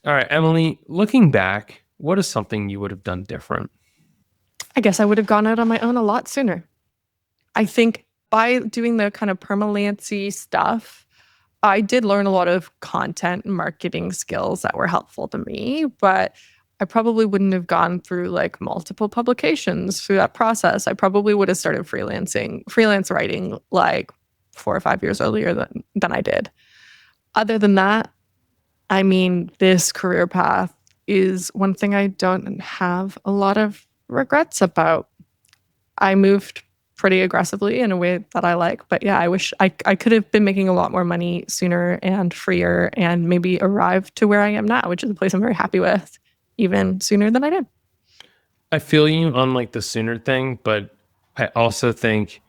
All right, Emily, looking back, what is something you would have done different? I guess I would have gone out on my own a lot sooner. I think by doing the kind of permalancy stuff, I did learn a lot of content and marketing skills that were helpful to me, but I probably wouldn't have gone through like multiple publications through that process. I probably would have started freelance writing like 4 or 5 years earlier than I did. Other than that, I mean, this career path is one thing I don't have a lot of regrets about. I moved pretty aggressively in a way that I like. But yeah, I wish I could have been making a lot more money sooner and freer and maybe arrived to where I am now, which is a place I'm very happy with, even sooner than I did. I feel you on like the sooner thing, but I also think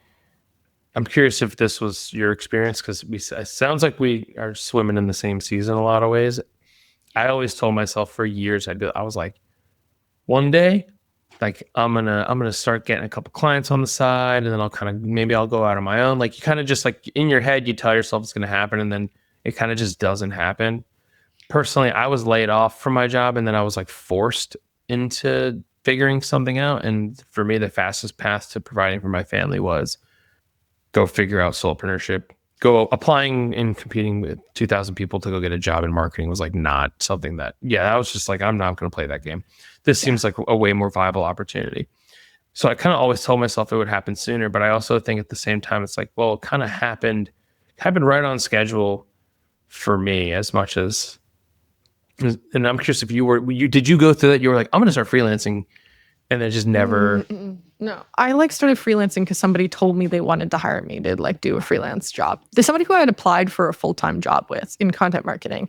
I'm curious if this was your experience because it sounds like we are swimming in the same season in a lot of ways. I always told myself for years I was like, one day, like I'm gonna start getting a couple clients on the side, and then I'll kind of maybe I'll go out on my own. Like you kind of just like in your head, you tell yourself it's gonna happen, and then it kind of just doesn't happen. Personally, I was laid off from my job, and then I was like forced into figuring something out. And for me, the fastest path to providing for my family was go figure out solopreneurship. Go applying and competing with 2,000 people to go get a job in marketing was like not something that, I was just like, I'm not going to play that game. This Yeah. seems like a way more viable opportunity. So I kind of always told myself it would happen sooner, but I also think at the same time, it's like, well, it kind of happened right on schedule for me as much as, and I'm curious if did you go through that? You were like, I'm going to start freelancing and then just never. No, I like started freelancing because somebody told me they wanted to hire me to like do a freelance job. There's somebody who I had applied for a full-time job with in content marketing.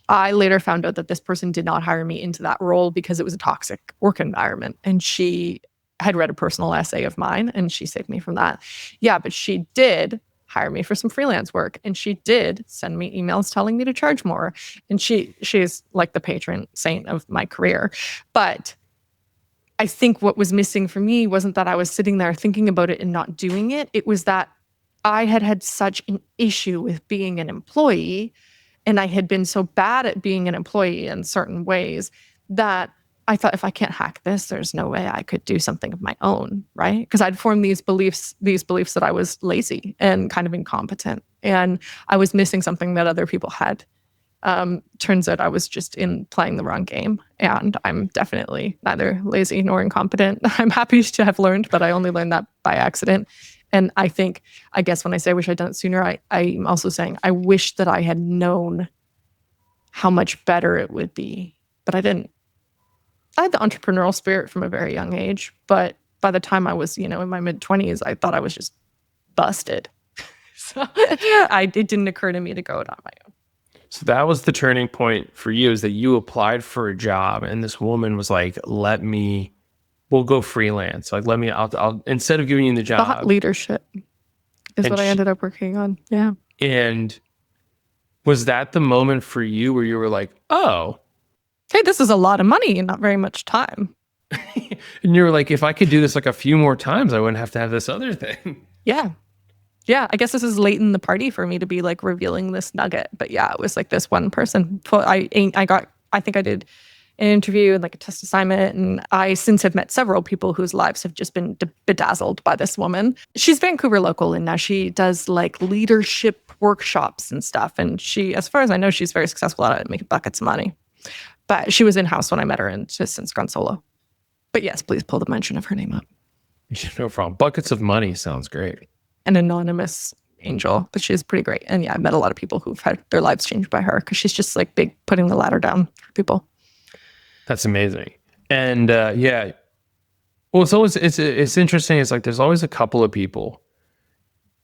I later found out that this person did not hire me into that role because it was a toxic work environment. And she had read a personal essay of mine and she saved me from that. Yeah, but she did hire me for some freelance work and she did send me emails telling me to charge more. And she's like the patron saint of my career. But I think what was missing for me wasn't that I was sitting there thinking about it and not doing it. It was that I had had such an issue with being an employee and I had been so bad at being an employee in certain ways that I thought if I can't hack this, there's no way I could do something of my own, right? Because I'd formed these beliefs that I was lazy and kind of incompetent and I was missing something that other people had. Turns out I was just in playing the wrong game, and I'm definitely neither lazy nor incompetent. I'm happy to have learned, but I only learned that by accident. And I guess when I say I wish I'd done it sooner, I'm also saying I wish that I had known how much better it would be, but I didn't. I had the entrepreneurial spirit from a very young age, but by the time I was, in my mid 20s, I thought I was just busted. So it didn't occur to me to go it on my own. So that was the turning point for you, is that you applied for a job and this woman was like, we'll go freelance. Like, I'll instead of giving you the Thought job. leadership is And, what I ended up working on. Yeah. and was that the moment for you where you were like, oh, Hey, this is a lot of money and not very much time. and you were like, if I could do this like a few more times, I wouldn't have to have this other thing. Yeah. Yeah. I guess this is late in the party for me to be like revealing this nugget. But yeah, it was like this one person. I think I did an interview and like a test assignment. And I since have met several people whose lives have just been bedazzled by this woman. She's Vancouver local and now she does like leadership workshops and stuff. And she, as far as I know, she's very successful at it, making buckets of money. But she was in house when I met her and has since gone solo. But yes, please pull the mention of her name up. No problem. Buckets of money sounds great. An anonymous angel, but she's pretty great. And yeah, I met a lot of people who've had their lives changed by her because she's just like big putting the ladder down for people. That's amazing. And yeah, well, it's interesting. It's like there's always a couple of people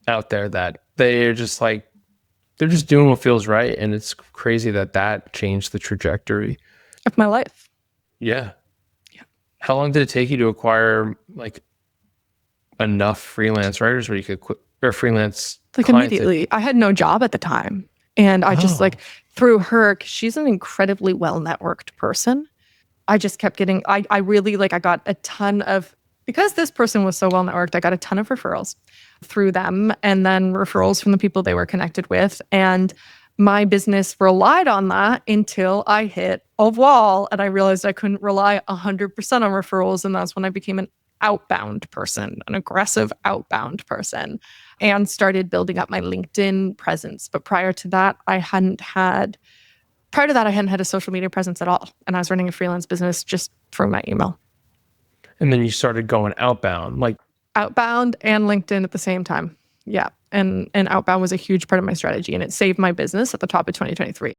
out there that they're just like they're just doing what feels right, and it's crazy that changed the trajectory Of my life. Yeah. Yeah. How long did it take you to acquire like enough freelance writers where you could quit or freelance Like clients? immediately. I had no job at the time. And I just Oh, like through her, 'cause she's an incredibly well networked person. I just kept getting, I really like, I got a ton of, because this person was so well networked, I got a ton of referrals through them and then referrals from the people they were connected with. And My business relied on that until I hit a wall and I realized I couldn't rely 100% on referrals. And that's when I became an outbound person, an aggressive outbound person, and started building up my LinkedIn presence. But prior to that, I hadn't had a social media presence at all. And I was running a freelance business just from my email. And then you started going outbound, like Outbound and LinkedIn at the same time. Yeah. And outbound was a huge part of my strategy, and it saved my business at the top of 2023.